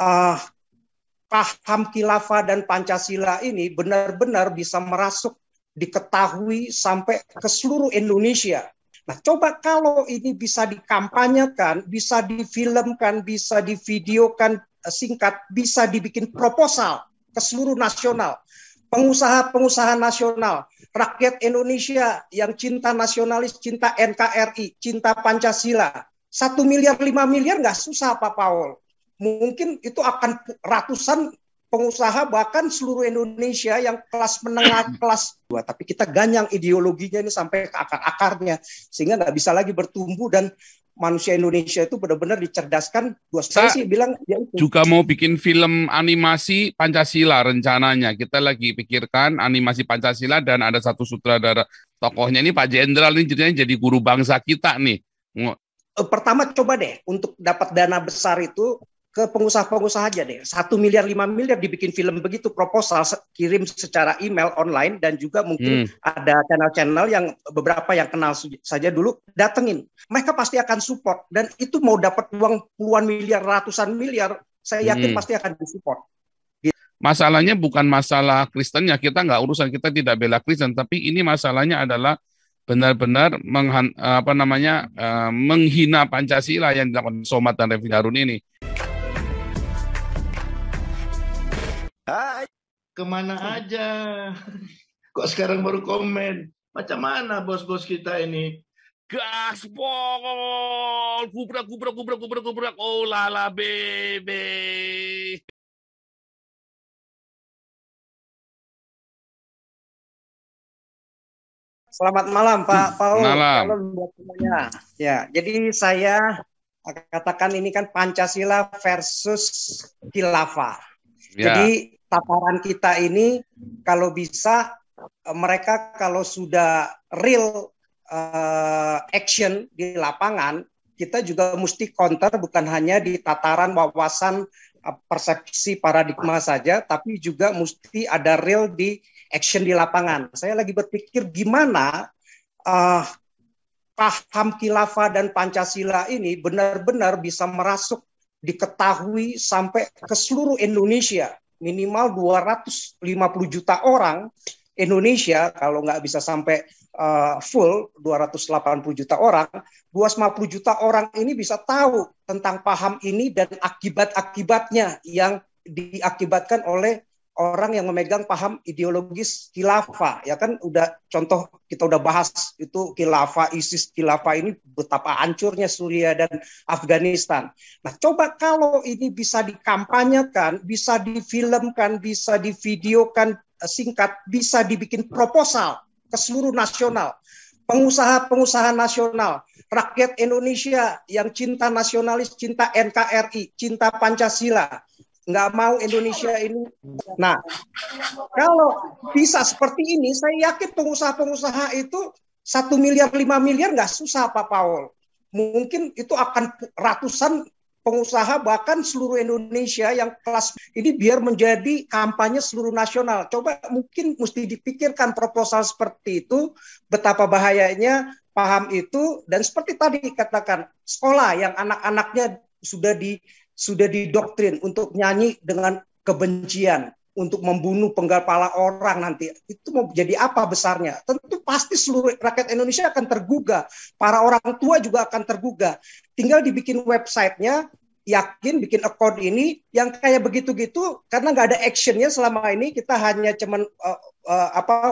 uh, paham khilafah dan Pancasila ini benar-benar bisa merasuk, diketahui sampai ke seluruh Indonesia. Nah, coba kalau ini bisa dikampanyekan, bisa difilmkan, bisa divideokan singkat, bisa dibikin proposal ke seluruh nasional. Pengusaha-pengusaha nasional, rakyat Indonesia yang cinta nasionalis, cinta NKRI, cinta Pancasila. 1 miliar, 5 miliar nggak susah Pak Paul. Mungkin itu akan ratusan pengusaha bahkan seluruh Indonesia yang kelas menengah, kelas 2. Tapi kita ganyang ideologinya ini sampai ke akar-akarnya. Sehingga nggak bisa lagi bertumbuh dan manusia Indonesia itu benar-benar dicerdaskan. Saya sih bilang ya itu. Juga mau bikin film animasi Pancasila rencananya. Kita lagi pikirkan animasi Pancasila dan ada satu sutradara tokohnya ini Pak Jenderal ini jadi guru bangsa kita nih. Pertama coba deh untuk dapat dana besar itu ke pengusaha-pengusaha aja deh. 1 miliar, 5 miliar dibikin film begitu, proposal, kirim secara email online, dan juga mungkin ada channel-channel yang beberapa yang kenal saja dulu, datengin. Mereka pasti akan support, dan itu mau dapat uang puluhan miliar, ratusan miliar, saya yakin pasti akan disupport. Masalahnya bukan masalah Kristennya, kita nggak urusan, kita tidak bela Kristen, tapi ini masalahnya adalah benar-benar menghina Pancasila yang dilakukan Somad dan Refli Harun ini. Hai, kemana aja? Kok sekarang baru komen? Macam mana bos-bos kita ini? Gaspol, gubrak, oh lala bebe. Selamat malam Pak Paul. Malam. Ya, jadi saya katakan ini kan Pancasila versus khilafah. Ya. Jadi tataran kita ini kalau bisa mereka kalau sudah real action di lapangan, kita juga mesti counter bukan hanya di tataran wawasan persepsi paradigma saja, tapi juga mesti ada real di action di lapangan. Saya lagi berpikir gimana paham khilafah dan Pancasila ini benar-benar bisa merasuk, diketahui sampai ke seluruh Indonesia. Minimal 250 juta orang Indonesia, kalau nggak bisa sampai full 280 juta orang, 250 juta orang ini bisa tahu tentang paham ini dan akibat-akibatnya yang diakibatkan oleh orang yang memegang paham ideologis khilafah. Ya kan udah contoh kita udah bahas itu khilafah, ISIS, khilafah ini betapa hancurnya Suriah dan Afghanistan. Nah, coba kalau ini bisa dikampanyekan, bisa difilmkan, bisa divideokan singkat, bisa dibikin proposal ke seluruh nasional. Pengusaha-pengusaha nasional, rakyat Indonesia yang cinta nasionalis, cinta NKRI, cinta Pancasila, nggak mau Indonesia ini. Nah, kalau bisa seperti ini, saya yakin pengusaha-pengusaha itu 1 miliar, 5 miliar nggak susah Pak Paul. Mungkin itu akan ratusan pengusaha bahkan seluruh Indonesia yang kelas ini biar menjadi kampanye seluruh nasional. Coba mungkin mesti dipikirkan proposal seperti itu, betapa bahayanya paham itu, dan seperti tadi katakan sekolah yang anak-anaknya sudah didoktrin untuk nyanyi dengan kebencian, untuk membunuh penggal kepala orang nanti, itu mau jadi apa besarnya? Tentu pasti seluruh rakyat Indonesia akan tergugah, para orang tua juga akan tergugah. Tinggal dibikin websitenya, yakin bikin account ini yang kayak begitu-gitu, karena nggak ada actionnya selama ini, kita hanya cuman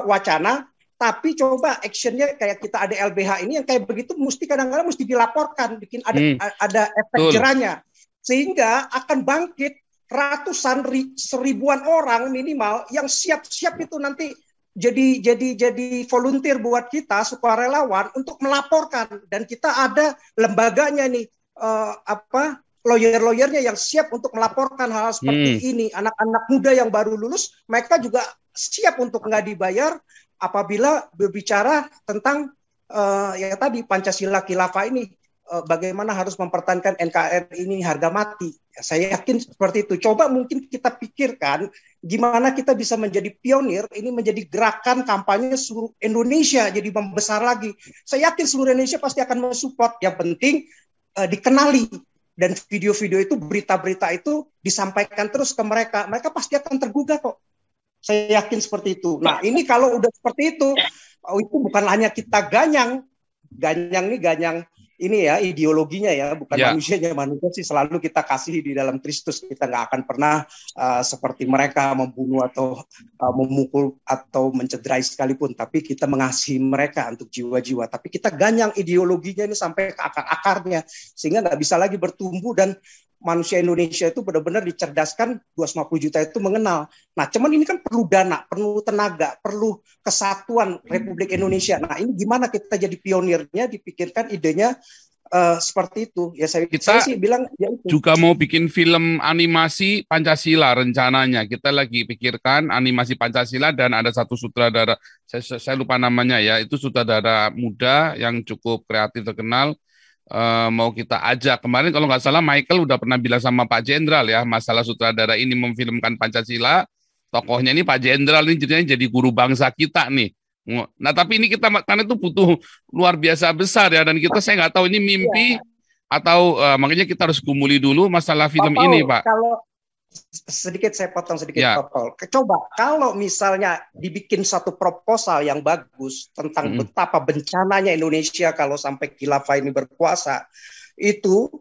wacana. Tapi coba actionnya kayak kita ada LBH ini yang kayak begitu, mesti kadang-kadang mesti dilaporkan, bikin ada efek jerahnya, sehingga akan bangkit ratusan seribuan orang minimal yang siap-siap itu nanti jadi volunteer buat kita, sukarelawan untuk melaporkan, dan kita ada lembaganya nih lawyer-lawyernya yang siap untuk melaporkan hal seperti ini. Anak-anak muda yang baru lulus, mereka juga siap untuk nggak dibayar apabila berbicara tentang ya tadi Pancasila khilafah ini. Bagaimana harus mempertahankan NKRI ini harga mati. Saya yakin seperti itu. Coba mungkin kita pikirkan gimana kita bisa menjadi pionir, ini menjadi gerakan kampanye seluruh Indonesia jadi membesar lagi. Saya yakin seluruh Indonesia pasti akan mensupport. Yang penting dikenali dan video-video itu, berita-berita itu disampaikan terus ke mereka, mereka pasti akan tergugah kok. Saya yakin seperti itu. Nah, ini kalau udah seperti itu bukan hanya kita ganyang ini ya ideologinya ya, bukan manusianya. Manusia sih selalu kita kasih di dalam Kristus. Kita nggak akan pernah seperti mereka membunuh atau memukul atau mencederai sekalipun. Tapi kita mengasihi mereka untuk jiwa-jiwa. Tapi kita ganyang ideologinya ini sampai ke akar-akarnya, sehingga nggak bisa lagi bertumbuh, dan manusia Indonesia itu benar-benar dicerdaskan 250 juta itu mengenal. Nah, cuman ini kan perlu dana, perlu tenaga, perlu kesatuan Republik Indonesia. Nah, ini gimana kita jadi pionirnya, dipikirkan idenya seperti itu. Ya saya sih bilang ya itu. Juga mau bikin film animasi Pancasila rencananya. Kita lagi pikirkan animasi Pancasila, dan ada satu sutradara, saya lupa namanya ya, itu sutradara muda yang cukup kreatif terkenal. Mau kita ajak. Kemarin kalau nggak salah Michael udah pernah bilang sama Pak Jenderal ya, masalah sutradara ini memfilmkan Pancasila, tokohnya ini Pak Jenderal ini jadi guru bangsa kita nih. Nah, tapi ini kita karena itu butuh luar biasa besar ya, dan saya nggak tahu ini mimpi atau makanya kita harus gumuli dulu masalah film ini, Pak. Kalau sedikit saya potong sedikit, Pak Paul. Coba kalau misalnya dibikin satu proposal yang bagus tentang betapa bencananya Indonesia kalau sampai khilafah ini berkuasa, itu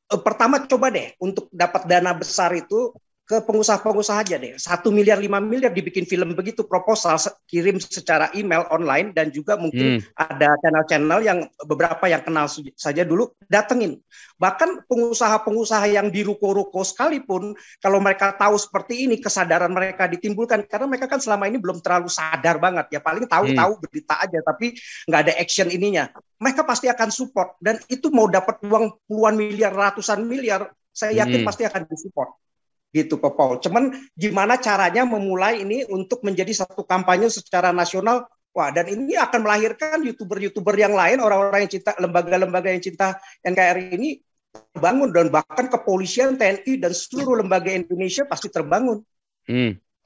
pertama coba deh untuk dapat dana besar itu ke pengusaha-pengusaha aja deh. 1 miliar, 5 miliar dibikin film begitu, proposal, kirim secara email online, dan juga mungkin ada channel-channel yang beberapa yang kenal saja dulu, datengin. Bahkan pengusaha-pengusaha yang di ruko-ruko sekalipun, kalau mereka tahu seperti ini, kesadaran mereka ditimbulkan, karena mereka kan selama ini belum terlalu sadar banget, ya paling tahu-tahu berita aja, tapi nggak ada action ininya. Mereka pasti akan support, dan itu mau dapat uang puluhan miliar, ratusan miliar, saya yakin pasti akan disupport. Gitu Pak Paul. Cuman gimana caranya memulai ini untuk menjadi satu kampanye secara nasional. Wah, dan ini akan melahirkan YouTuber-YouTuber yang lain, orang-orang yang cinta, lembaga-lembaga yang cinta NKRI ini terbangun, dan bahkan kepolisian, TNI, dan seluruh lembaga Indonesia pasti terbangun.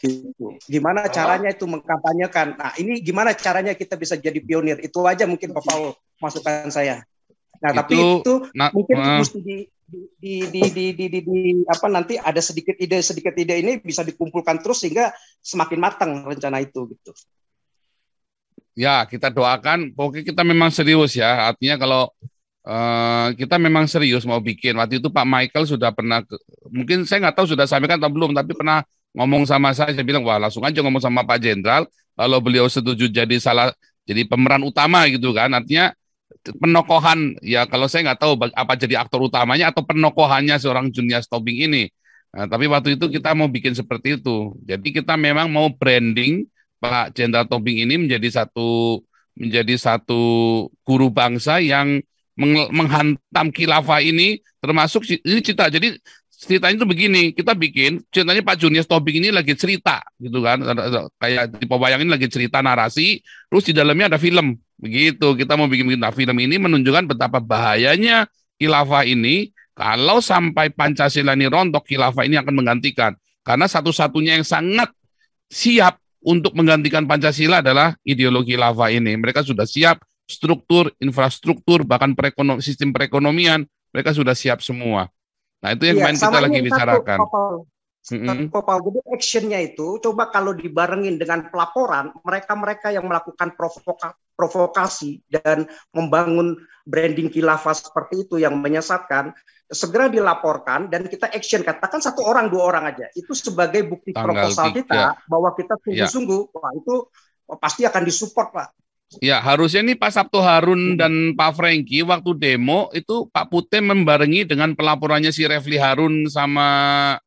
Gitu. Gimana caranya itu mengkampanyekan. Nah, ini gimana caranya kita bisa jadi pionir. Itu aja mungkin Pak Paul masukan saya. Nah, tapi itu mungkin mesti nanti ada sedikit ide ini bisa dikumpulkan terus sehingga semakin matang rencana itu gitu. Ya, kita doakan. Pokoknya kita memang serius ya. Artinya kalau kita memang serius mau bikin. Waktu itu Pak Michael sudah pernah, mungkin saya nggak tahu sudah sampaikan atau belum, tapi pernah ngomong sama saya bilang, wah langsung aja ngomong sama Pak Jenderal, kalau beliau setuju jadi pemeran utama gitu kan. Artinya penokohan, ya kalau saya nggak tahu apa jadi aktor utamanya atau penokohannya seorang Junias Tobing ini. Nah, tapi waktu itu kita mau bikin seperti itu. Jadi kita memang mau branding Pak Jenderal Tobing ini menjadi satu guru bangsa yang menghantam khilafah ini, termasuk ini cerita. Jadi ceritanya itu begini, kita bikin ceritanya Pak Junias Tobing ini lagi cerita gitu kan, kayak dibayangin lagi cerita narasi, terus di dalamnya ada film. Begitu, kita mau bikin film ini menunjukkan betapa bahayanya khilafah ini. Kalau sampai Pancasila ini rontok, khilafah ini akan menggantikan. Karena satu-satunya yang sangat siap untuk menggantikan Pancasila adalah ideologi khilafah ini. Mereka sudah siap, struktur, infrastruktur, bahkan sistem perekonomian, mereka sudah siap semua. Nah, itu yang kita lagi bicarakan. Popal. Jadi actionnya itu coba kalau dibarengin dengan pelaporan mereka yang melakukan provokasi dan membangun branding khilafah seperti itu yang menyesatkan, segera dilaporkan dan kita action, katakan 1 orang 2 orang aja, itu sebagai bukti proposal kita bahwa kita sungguh-sungguh, wah itu pasti akan disupport Pak. Ya, harusnya nih Pak Sabto Harun dan Pak Franky waktu demo itu Pak Pute membarengi dengan pelaporannya si Refli Harun sama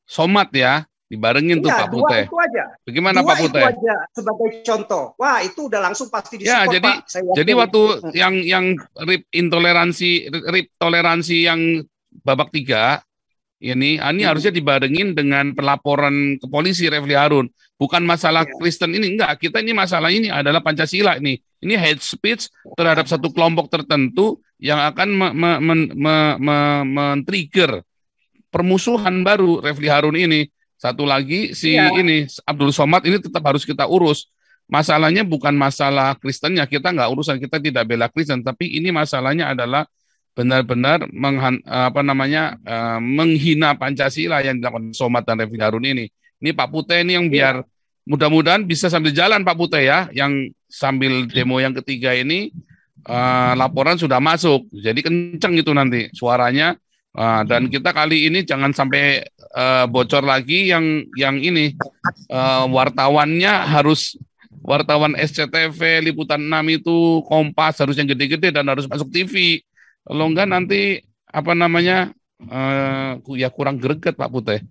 Somad ya, dibarengin tuh Pak Pute. Itu aja. Bagaimana Pak Pute? Itu aja sebagai contoh. Wah, itu udah langsung pasti disupport, ya, Pak. Jadi waktu yang RIP toleransi yang babak 3 ini harusnya dibarengin dengan pelaporan ke polisi Refli Harun. Bukan masalah Kristen ini, enggak. Kita ini masalah ini adalah Pancasila ini. Ini hate speech terhadap satu kelompok tertentu yang akan men-trigger permusuhan baru Refli Harun ini. Satu lagi ini Abdul Somad ini tetap harus kita urus. Masalahnya bukan masalah Kristennya, kita nggak urusan, kita tidak bela Kristen, tapi ini masalahnya adalah benar-benar menghina Pancasila yang dilakukan Somad dan Refli Harun ini. Ini Pak Pute ini yang biar mudah-mudahan bisa sambil jalan Pak Pute ya, yang sambil demo yang ketiga ini laporan sudah masuk, jadi kenceng itu nanti suaranya. Dan kita kali ini jangan sampai bocor lagi yang ini wartawannya harus wartawan SCTV, Liputan 6 itu Kompas harus yang gede-gede dan harus masuk TV. Kalau enggak nanti ya kurang greget Pak Putih.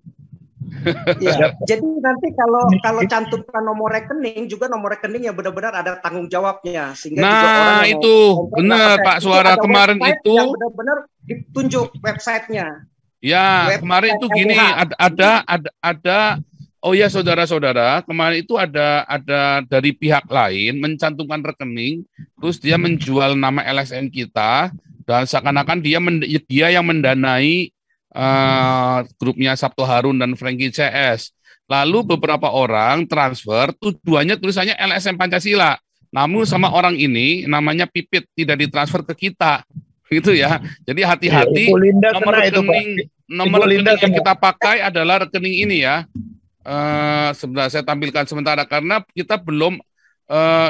Ya, jadi nanti kalau cantumkan nomor rekening juga nomor rekening yang benar-benar ada tanggung jawabnya sehingga juga orang yang itu benar Pak Suara kemarin itu yang benar-benar ditunjuk websitenya. Ya, kemarin itu gini ada oh ya saudara-saudara, kemarin itu ada dari pihak lain mencantumkan rekening, terus dia menjual nama LSM kita dan seakan-akan dia yang mendanai grupnya Sabto Harun dan Frankie CS. Lalu beberapa orang transfer tujuannya tulisannya LSM Pancasila. Namun sama orang ini namanya Pipit tidak ditransfer ke kita. Gitu ya. Jadi hati-hati nomor rekening yang kita pakai adalah rekening ini ya. Sebenarnya saya tampilkan sementara karena kita belum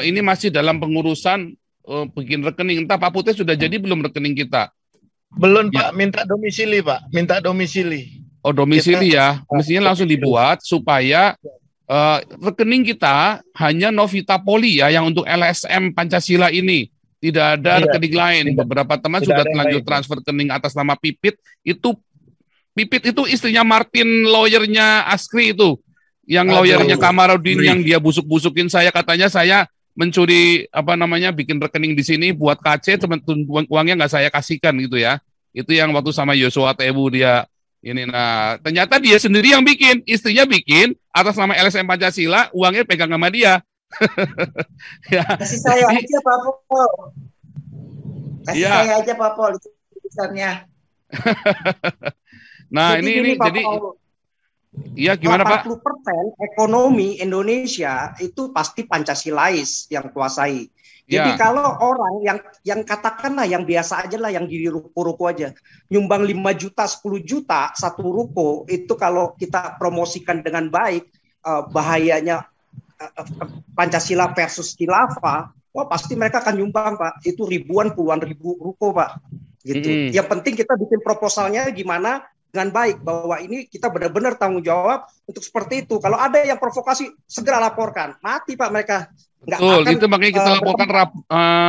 ini masih dalam pengurusan bikin rekening. Entah Pak Putih sudah jadi belum rekening kita? Belum ya. Pak, minta domisili Pak, minta domisili. Oh domisili ya, mestinya langsung dibuat supaya rekening kita hanya Novita Poli ya yang untuk LSM Pancasila ini. Tidak ada rekening lain. Beberapa teman sudah terlanjur transfer rekening atas nama Pipit. Pipit itu istrinya Martin, lawyernya Askri itu. Yang lawyernya Kamarudin yang dia busuk-busukin saya, katanya saya mencuri bikin rekening di sini buat KC, uangnya nggak saya kasihkan gitu ya. Itu yang waktu sama Yosua Tebu dia ini. Nah, ternyata dia sendiri yang bikin, istrinya bikin atas nama LSM Pancasila, uangnya pegang sama dia. Ya. Kasih saya aja Pak Pol. Saya aja Pak Pol itu tulisannya. Nah, ini jadi iya gimana Pak? 80% ekonomi Indonesia itu pasti Pancasilais yang kuasai. Jadi kalau orang yang katakanlah yang biasa aja lah, yang di ruko-ruko aja, nyumbang 5 juta, 10 juta satu ruko, itu kalau kita promosikan dengan baik, bahayanya Pancasila versus khilafah, wah pasti mereka akan nyumbang Pak. Itu ribuan, puluhan ribu ruko Pak. Gitu. Yang penting kita bikin proposalnya gimana dengan baik, bahwa ini kita benar-benar tanggung jawab untuk seperti itu. Kalau ada yang provokasi, segera laporkan. Mati Pak mereka. Betul, itu makanya kita laporkan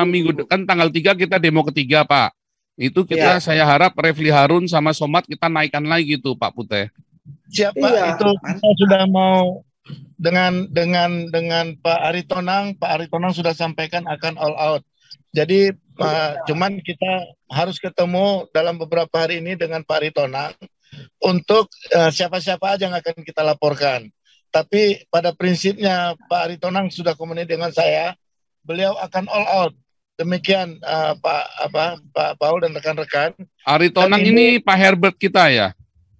minggu depan tanggal 3 kita demo ketiga Pak. Itu kita saya harap Refli Harun sama Somad kita naikkan lagi tuh Pak Putih. Siapa itu kita sudah mau dengan Pak Aritonang sudah sampaikan akan all out. Jadi cuman kita harus ketemu dalam beberapa hari ini dengan Pak Aritonang untuk siapa-siapa aja yang akan kita laporkan. Tapi pada prinsipnya Pak Aritonang sudah komunikasi dengan saya, beliau akan all out. Demikian Pak Paul dan rekan-rekan. Aritonang ini Pak Herbert kita ya?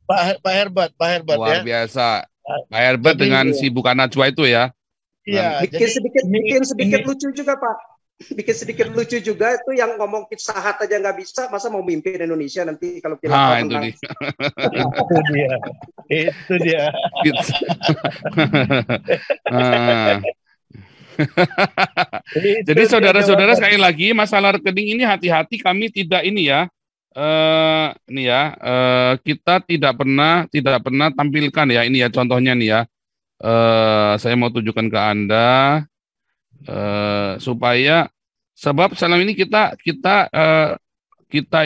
Pak Herbert luar biasa. Pak Herbert dengan si Bukan Najwa itu ya. Iya, bikin sedikit lucu juga Pak. Bikin sedikit lucu juga itu yang ngomong Pizza Hut aja nggak bisa, masa mau mimpin Indonesia nanti kalau kita itu dia. Jadi saudara-saudara sekali lagi masalah rekening ini hati-hati, kami tidak ini ya. Kita tidak pernah tampilkan ya ini ya contohnya nih ya. Saya mau tunjukkan ke Anda supaya sebab selama ini kita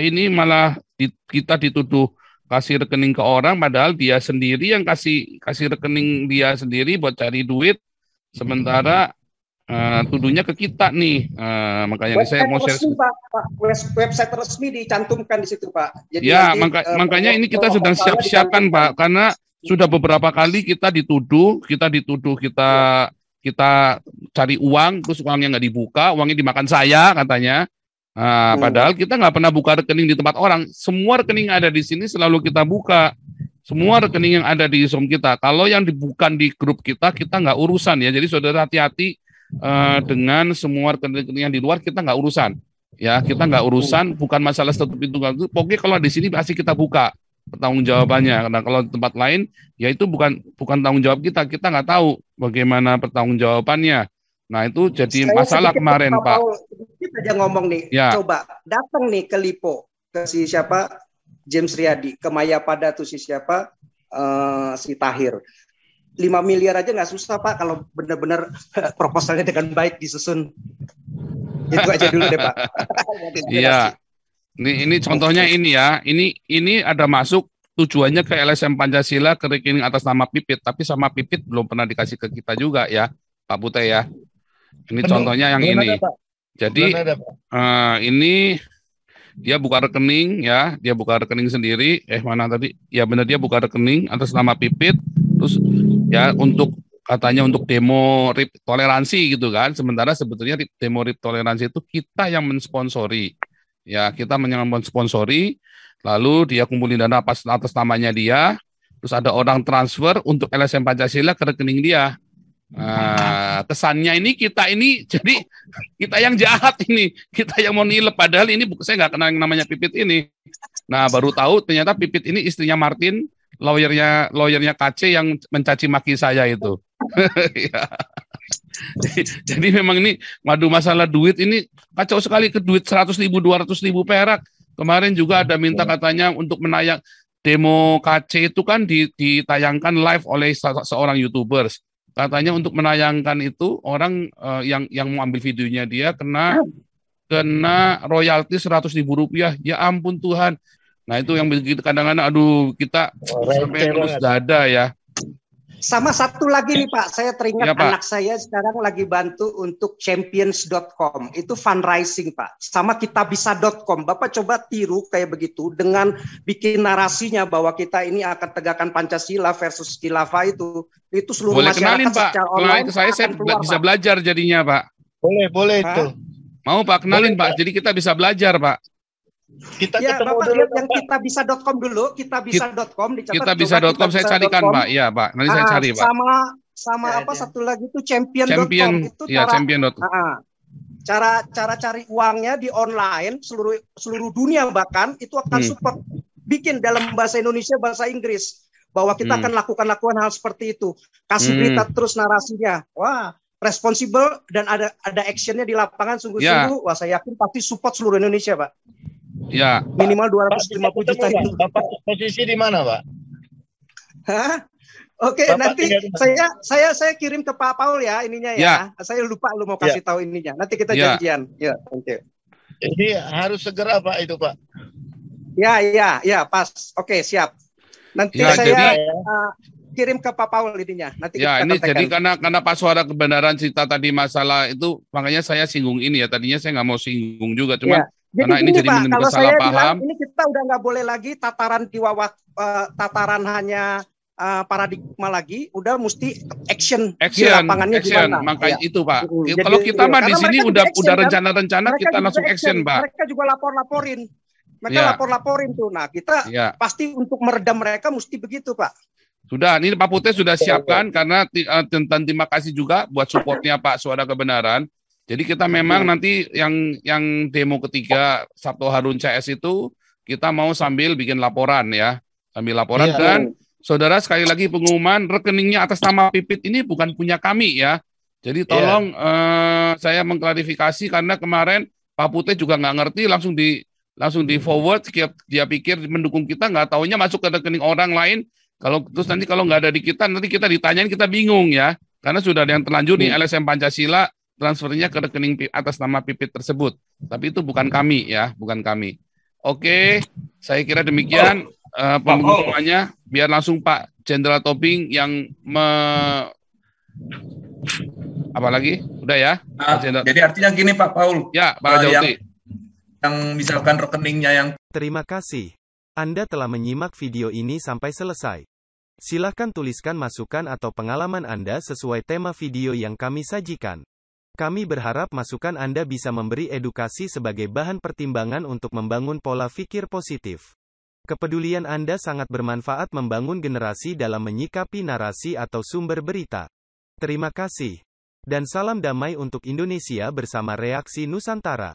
ini malah kita dituduh kasih rekening ke orang padahal dia sendiri yang kasih rekening dia sendiri buat cari duit, sementara tuduhnya ke kita nih. Makanya saya mau share website resmi dicantumkan di situ Pak. Jadi ya makanya ini kita sedang siap-siapkan Pak, karena sudah beberapa kali kita dituduh kita cari uang, terus uangnya nggak dibuka, uangnya dimakan saya katanya. Padahal kita nggak pernah buka rekening di tempat orang. Semua rekening yang ada di sini selalu kita buka. Semua rekening yang ada di Zoom kita. Kalau yang dibuka di grup kita nggak urusan ya. Jadi saudara hati-hati dengan semua rekening yang di luar, kita nggak urusan. Ya, kita nggak urusan, bukan masalah statuta pintu itu. Pokoknya kalau di sini pasti kita buka pertanggungjawabannya. Karena kalau di tempat lain, ya itu bukan tanggung jawab kita. Kita nggak tahu bagaimana pertanggungjawabannya. Nah, itu jadi Saya masalah sedikit kemarin, Pak. sedikit aja ngomong nih. Ya. Coba datang nih ke Lipo, ke si siapa, James Riyadi, ke Mayapada tuh si siapa, si Tahir. 5 miliar aja nggak susah Pak kalau benar-benar proposalnya dengan baik disusun. Itu aja dulu deh Pak. Iya. Ini contohnya ini ya. Ini ada masuk tujuannya ke LSM Pancasila ke rekening atas nama Pipit, tapi sama Pipit belum pernah dikasih ke kita juga ya, Pak Pute ya. Ini contohnya yang ini. Jadi ini dia buka rekening ya, dia buka rekening sendiri. Mana tadi? Ya benar, dia buka rekening atas nama Pipit. Terus ya untuk katanya untuk demo RIP toleransi gitu kan. Sementara sebetulnya demo RIP toleransi itu kita yang mensponsori. Ya, kita mensponsori, lalu dia kumpulin dana atas namanya dia, terus ada orang transfer untuk LSM Pancasila ke rekening dia. Kesannya ini kita ini jadi kita yang jahat ini, kita yang mau nilep, padahal ini saya nggak kenal yang namanya Pipit ini. Nah, baru tahu ternyata Pipit ini istrinya Martin, lawyernya KC yang mencaci maki saya itu. Ya. Jadi memang ini ngadu masalah duit ini kacau sekali, ke duit 100.000, 200.000 perak. Kemarin juga ada minta katanya untuk menayang demo KC itu kan ditayangkan live oleh seorang YouTubers. Katanya untuk menayangkan itu orang yang mau ambil videonya dia kena royalti 100.000 rupiah. Ya ampun Tuhan. Nah itu yang begitu kadang-kadang aduh kita sampai ngelus dada ya. Sama satu lagi nih Pak, saya teringat ya, Pak. Anak saya sekarang lagi bantu untuk champions.com, itu fundraising Pak, sama kitabisa.com. Bapak coba tiru kayak begitu dengan bikin narasinya bahwa kita ini akan tegakkan Pancasila versus khilafah itu seluruh boleh masyarakat kenalin, Pak. secara online. Saya keluar, bisa Pak. Belajar jadinya Pak. Boleh itu. Mau Pak, kenalin Pak, jadi kita bisa belajar Pak. Kita ya, Bapak lihat yang kitabisa.com dulu, kitabisa.com dicatat. Kitabisa.com saya carikan Pak. Iya Pak, nanti saya cari Pak. Sama apa satu lagi itu champion.com itu ya, champion.com. Cara cari uangnya di online seluruh dunia bahkan itu akan support, bikin dalam bahasa Indonesia, bahasa Inggris, bahwa kita akan lakukan hal seperti itu. Kasih berita terus narasinya. Wah, responsibel dan ada actionnya di lapangan sungguh-sungguh. Wah, saya yakin pasti support seluruh Indonesia Pak. Ya. Minimal 250 juta itu. Bapak posisi di mana, Pak? Hah? Oke, nanti saya kirim ke Pak Paul ya ininya ya. Saya lupa lu mau kasih tahu ininya. Nanti kita janjian. Ya, oke. Jadi harus segera Pak itu, Pak. Ya, pas. Oke, siap. Nanti saya kirim ke Pak Paul ininya. Nanti ya, kita ini tekan. jadi karena Pak Suara kebenaran cerita tadi masalah itu, makanya saya singgung ini ya. Tadinya saya nggak mau singgung juga, cuman karena ini jadi Pak, kalau salah saya paham. Bilang, ini kita udah nggak boleh lagi tataran tataran hanya paradigma lagi, udah mesti action di lapangannya gimana. Makanya itu Pak. Kalau kita mah di sini udah rencana-rencana kita langsung action Pak. Mereka juga lapor-laporin. Mereka lapor-laporin tuh. Nah, kita pasti untuk meredam mereka mesti begitu Pak. Sudah, ini Pak Putih sudah siapkan karena terima kasih juga buat supportnya Pak Suara Kebenaran. Jadi kita memang nanti yang demo ketiga Sabto Harun CS itu kita mau sambil bikin laporan ya. Sambil laporan dan saudara sekali lagi pengumuman rekeningnya atas nama Pipit ini bukan punya kami ya. Jadi tolong saya mengklarifikasi karena kemarin Pak Putih juga nggak ngerti langsung di forward, dia pikir mendukung kita, nggak taunya masuk ke rekening orang lain. Terus nanti kalau nggak ada di kita, nanti kita ditanyain, kita bingung ya. Karena sudah ada yang terlanjur nih LSM Pancasila transfernya ke rekening atas nama Pipit tersebut. Tapi itu bukan kami ya, bukan kami. Oke, saya kira demikian pengumumannya. Biar langsung Pak Jenderal Tobing yang apa lagi? Udah ya? Jadi artinya gini Pak Paul. Ya, Pak Rajauti. Yang misalkan rekeningnya yang... Terima kasih. Anda telah menyimak video ini sampai selesai. Silahkan tuliskan masukan atau pengalaman Anda sesuai tema video yang kami sajikan. Kami berharap masukan Anda bisa memberi edukasi sebagai bahan pertimbangan untuk membangun pola pikir positif. Kepedulian Anda sangat bermanfaat membangun generasi dalam menyikapi narasi atau sumber berita. Terima kasih. Dan salam damai untuk Indonesia bersama Reaksi Nusantara.